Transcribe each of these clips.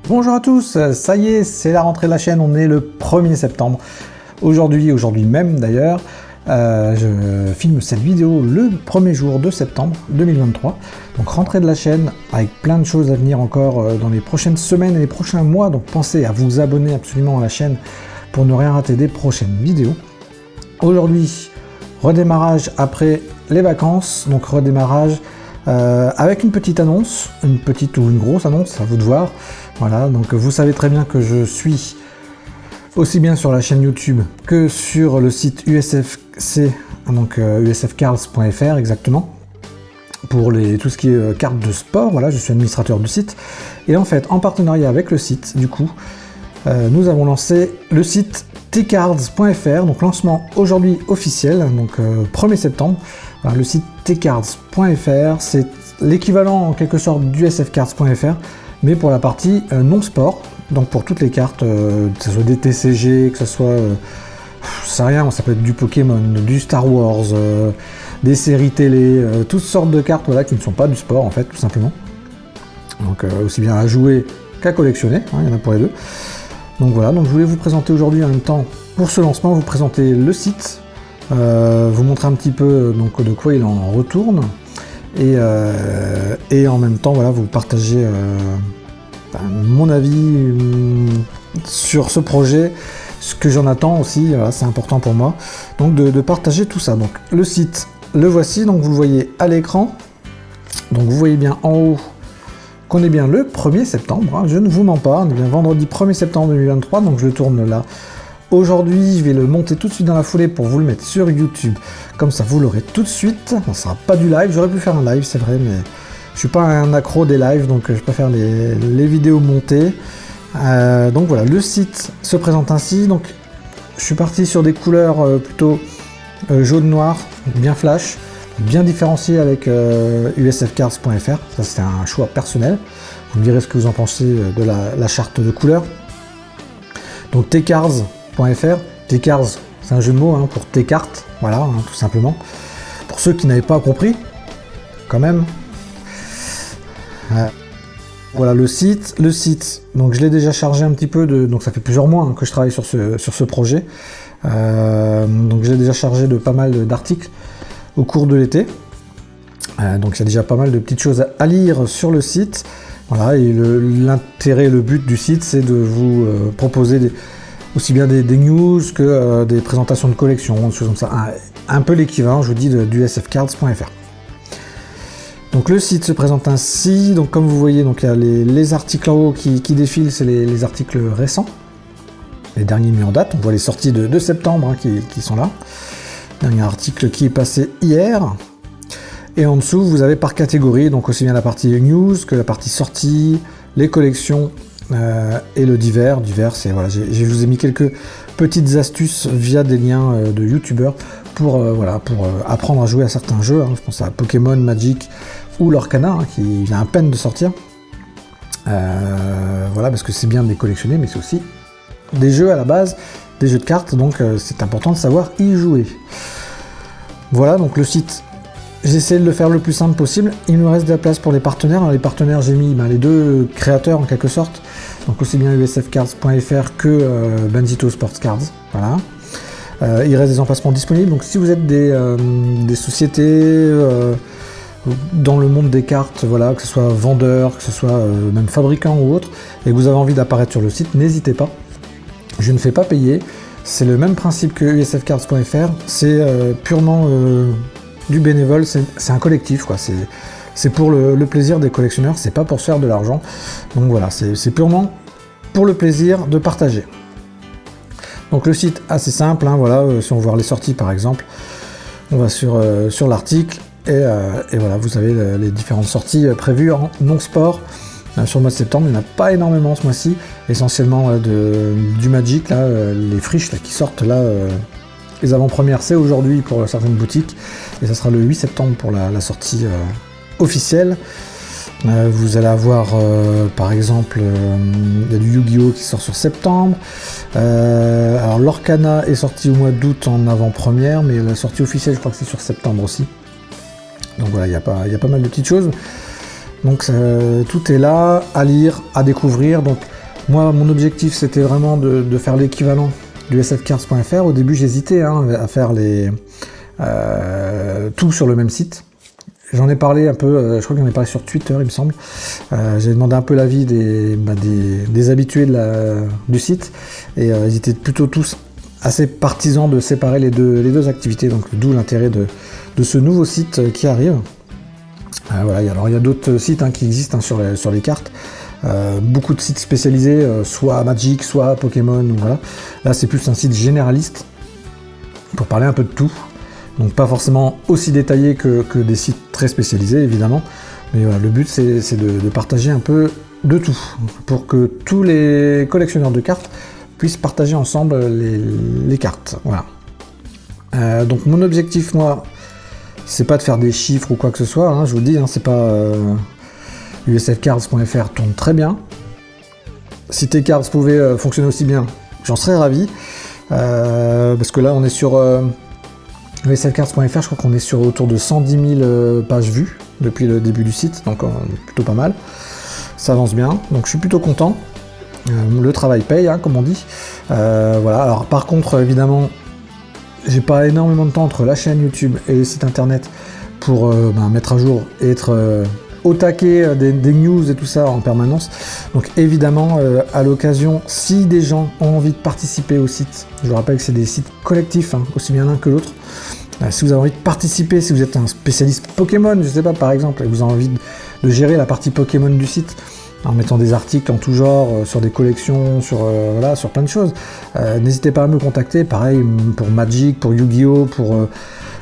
Bonjour à tous, ça y est, c'est la rentrée de la chaîne, on est le 1er septembre. Aujourd'hui même d'ailleurs, je filme cette vidéo le premier jour de septembre 2023. Donc rentrée de la chaîne avec plein de choses à venir encore dans les prochaines semaines et les prochains mois. Donc pensez à vous abonner absolument à la chaîne pour ne rien rater des prochaines vidéos. Aujourd'hui, redémarrage après les vacances, donc redémarrage avec une petite annonce, une petite ou une grosse annonce, à vous de voir. Voilà, donc vous savez très bien que je suis aussi bien sur la chaîne YouTube que sur le site USFC, donc usfcards.fr exactement, pour tout ce qui est cartes de sport. Voilà, je suis administrateur du site. Et en fait, en partenariat avec le site, du coup, nous avons lancé le site tcards.fr, donc lancement aujourd'hui officiel, donc 1er septembre. Alors, le site tcards.fr, c'est l'équivalent en quelque sorte du usfcards.fr, mais pour la partie non sport, donc pour toutes les cartes, que ce soit des TCG, que ce soit, je sais rien, ça peut être du Pokémon, du Star Wars, des séries télé, toutes sortes de cartes voilà, qui ne sont pas du sport en fait, tout simplement. Donc aussi bien à jouer qu'à collectionner, hein, il y en a pour les deux. Donc voilà, donc je voulais vous présenter aujourd'hui en même temps, pour ce lancement, vous présenter le site, vous montrer un petit peu donc, de quoi il en retourne, et en même temps voilà, vous partager mon avis sur ce projet, ce que j'en attends aussi, voilà, c'est important pour moi, donc de partager tout ça. Donc le site, le voici, donc vous le voyez à l'écran, donc vous voyez bien en haut qu'on est bien le 1er septembre, hein, je ne vous mens pas, on est bien vendredi 1er septembre 2023, donc je le tourne là. Aujourd'hui, je vais le monter tout de suite dans la foulée pour vous le mettre sur YouTube, comme ça vous l'aurez tout de suite. Ce ne sera pas du live, j'aurais pu faire un live, c'est vrai, mais je suis pas un accro des lives, donc je préfère les vidéos montées. Donc voilà, le site se présente ainsi. Donc je suis parti sur des couleurs plutôt jaune-noir, bien flash, bien différencié avec usfcards.fr. Ça c'est un choix personnel. Vous me direz ce que vous en pensez de la charte de couleurs. Donc tcards.fr, tcards c'est un jeu de mots hein, pour T-cartes, voilà, hein, tout simplement. Pour ceux qui n'avaient pas compris, quand même. Voilà le site, donc je l'ai déjà chargé un petit peu, donc ça fait plusieurs mois hein, que je travaille sur ce projet, donc je l'ai déjà chargé de pas mal d'articles au cours de l'été, donc il y a déjà pas mal de petites choses à lire sur le site, voilà, et l'intérêt, le but du site c'est de vous proposer aussi bien des news que des présentations de collection, des choses comme ça, un peu l'équivalent je vous dis du usfcards.fr. Donc le site se présente ainsi, donc comme vous voyez, donc il y a les articles en haut qui défilent, c'est les articles récents, les derniers mis en date, on voit les sorties de septembre hein, qui sont là. Dernier article qui est passé hier, et en dessous vous avez par catégorie, donc aussi bien la partie news que la partie sortie, les collections et le divers. Divers, c'est voilà, je vous ai mis quelques petites astuces via des liens de youtubeurs pour apprendre à jouer à certains jeux, hein. Je pense à Pokémon, Magic ou l'Orcana hein, qui vient à peine de sortir. Voilà, parce que c'est bien de les collectionner, mais c'est aussi des jeux à la base, des jeux de cartes, donc c'est important de savoir y jouer. Voilà, donc le site, j'ai essayé de le faire le plus simple possible. Il nous reste de la place pour les partenaires. Alors, les partenaires, j'ai mis les deux créateurs en quelque sorte, donc aussi bien usfcards.fr que Benzito Sports Cards. Voilà. Il reste des emplacements disponibles, donc si vous êtes des sociétés dans le monde des cartes, voilà, que ce soit vendeur, que ce soit même fabricant ou autre, et que vous avez envie d'apparaître sur le site, n'hésitez pas. Je ne fais pas payer, c'est le même principe que usfcards.fr, c'est purement du bénévole, c'est un collectif, quoi. C'est pour le plaisir des collectionneurs, c'est pas pour se faire de l'argent, donc voilà, c'est purement pour le plaisir de partager. Donc le site assez simple, hein, voilà, si on veut voir les sorties par exemple, on va sur l'article et voilà, vous avez les différentes sorties prévues en non-sport sur le mois de septembre. Il n'y en a pas énormément ce mois-ci, essentiellement du Magic, là, les friches là, qui sortent là, les avant-premières c'est aujourd'hui pour certaines boutiques, et ça sera le 8 septembre pour la sortie officielle. Vous allez avoir par exemple il y a du Yu-Gi-Oh qui sort sur septembre, alors l'Orcana est sorti au mois d'août en avant-première, mais la sortie officielle je crois que c'est sur septembre aussi, donc voilà, il y a pas mal de petites choses, donc tout est là à lire, à découvrir. Donc Moi, mon objectif, c'était vraiment de faire l'équivalent du sfcards.fr. Au début, j'hésitais à faire tout sur le même site. J'en ai parlé un peu, je crois que j'en ai parlé sur Twitter, il me semble. J'ai demandé un peu l'avis des habitués du site, et ils étaient plutôt tous assez partisans de séparer les deux activités, donc d'où l'intérêt de ce nouveau site qui arrive. Voilà, alors il y a d'autres sites qui existent sur les cartes. Beaucoup de sites spécialisés, soit Magic, soit Pokémon. Voilà. Là, c'est plus un site généraliste pour parler un peu de tout. Donc pas forcément aussi détaillé que des sites très spécialisés, évidemment. Mais voilà, le but, c'est de partager un peu de tout, pour que tous les collectionneurs de cartes puissent partager ensemble les cartes. Voilà. Donc mon objectif, moi, c'est pas de faire des chiffres ou quoi que ce soit. Je vous le dis, c'est pas... usfcards.fr tourne très bien. Si Tcards pouvait fonctionner aussi bien, j'en serais ravi. Parce que là, on est sur... usfcards.fr, je crois qu'on est sur autour de 110 000 pages vues depuis le début du site, donc plutôt pas mal. Ça avance bien, donc je suis plutôt content. Le travail paye, comme on dit. Voilà. Alors par contre, évidemment, j'ai pas énormément de temps entre la chaîne YouTube et le site internet pour mettre à jour et être au taquet des news et tout ça en permanence. Donc évidemment, à l'occasion, si des gens ont envie de participer au site, je vous rappelle que c'est des sites collectifs, aussi bien l'un que l'autre. Si vous avez envie de participer, si vous êtes un spécialiste Pokémon, je sais pas, par exemple, et vous avez envie de gérer la partie Pokémon du site, en mettant des articles en tout genre, sur des collections, sur plein de choses, n'hésitez pas à me contacter. Pareil pour Magic, pour Yu-Gi-Oh,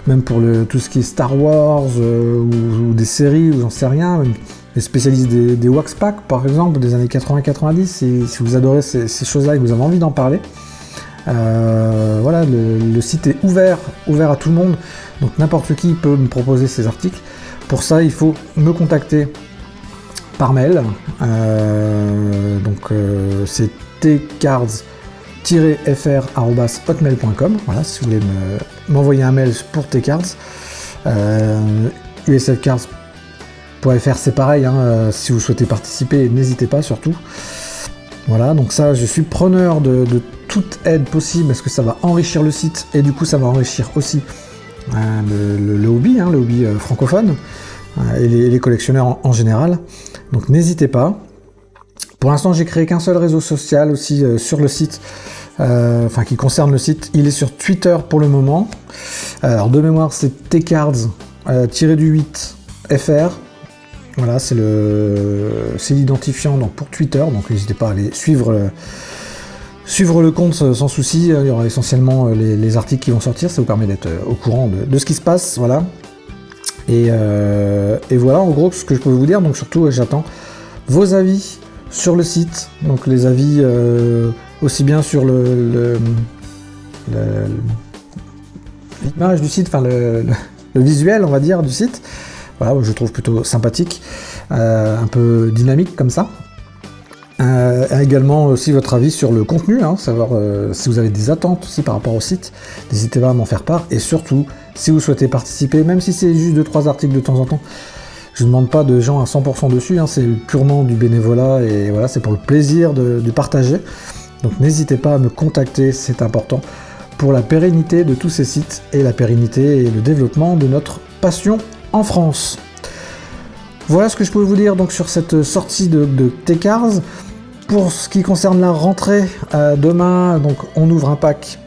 même pour tout ce qui est Star Wars, ou des séries, ou j'en sais rien, même les spécialistes des Wax Pack, par exemple, des années 80-90, si vous adorez ces choses-là et que vous avez envie d'en parler. Voilà, le site est ouvert à tout le monde, donc n'importe qui peut me proposer ses articles. Pour ça, il faut me contacter par mail, c'est tcards-fr@hotmail.com. Voilà, si vous voulez m'envoyer un mail pour Tcards. usfcards.fr, c'est pareil, si vous souhaitez participer, n'hésitez pas surtout. Voilà, donc ça, je suis preneur de toute aide possible, parce que ça va enrichir le site, et du coup ça va enrichir aussi le hobby, le hobby francophone, et les collectionneurs en général. Donc n'hésitez pas. Pour l'instant, j'ai créé qu'un seul réseau social aussi sur le site, qui concerne le site. Il est sur Twitter pour le moment. Alors de mémoire, c'est tcards-8fr. Voilà, c'est l'identifiant pour Twitter. Donc n'hésitez pas à aller suivre le compte sans souci. Il y aura essentiellement les articles qui vont sortir. Ça vous permet d'être au courant de ce qui se passe. Voilà. Et voilà en gros ce que je peux vous dire. Donc surtout, j'attends vos avis sur le site, donc les avis aussi bien sur l'image du site, le visuel, on va dire, du site. Voilà, je trouve plutôt sympathique, un peu dynamique comme ça. Également aussi votre avis sur le contenu, savoir si vous avez des attentes aussi par rapport au site, n'hésitez pas à m'en faire part. Et surtout, si vous souhaitez participer, même si c'est juste 2-3 articles de temps en temps, je ne demande pas de gens à 100% dessus, c'est purement du bénévolat, et voilà, c'est pour le plaisir de partager. Donc n'hésitez pas à me contacter, c'est important pour la pérennité de tous ces sites, et la pérennité et le développement de notre passion en France. Voilà ce que je peux vous dire donc sur cette sortie de Tcards. Pour ce qui concerne la rentrée, demain, donc on ouvre un pack.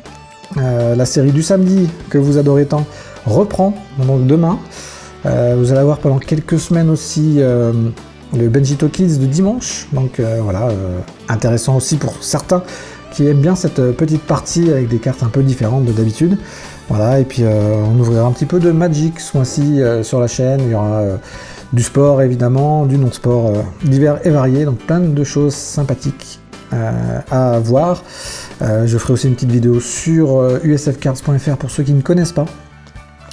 La série du samedi que vous adorez tant reprend donc demain. Vous allez avoir pendant quelques semaines aussi le Benjito Kids de dimanche. Donc voilà, intéressant aussi pour certains qui aiment bien cette petite partie avec des cartes un peu différentes de d'habitude. Voilà, et puis on ouvrira un petit peu de Magic ce mois-ci sur la chaîne. Il y aura du sport évidemment, du non-sport divers et variés, donc plein de choses sympathiques à voir. Je ferai aussi une petite vidéo sur usfcards.fr pour ceux qui ne connaissent pas.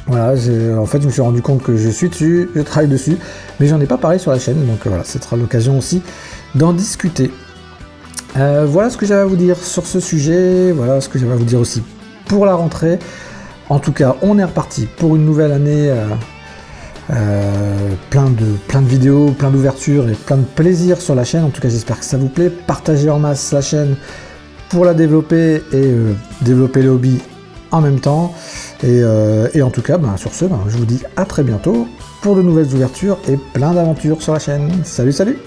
Voilà, en fait je me suis rendu compte que je suis dessus, je travaille dessus, mais j'en ai pas parlé sur la chaîne, donc voilà, ce sera l'occasion aussi d'en discuter. Voilà ce que j'avais à vous dire sur ce sujet, voilà ce que j'avais à vous dire aussi pour la rentrée. En tout cas, on est reparti pour une nouvelle année plein de vidéos, plein d'ouvertures et plein de plaisir sur la chaîne. En tout cas, j'espère que ça vous plaît. Partagez en masse la chaîne pour la développer et développer le hobby en même temps. Et en tout cas, sur ce, je vous dis à très bientôt pour de nouvelles ouvertures et plein d'aventures sur la chaîne. Salut, salut!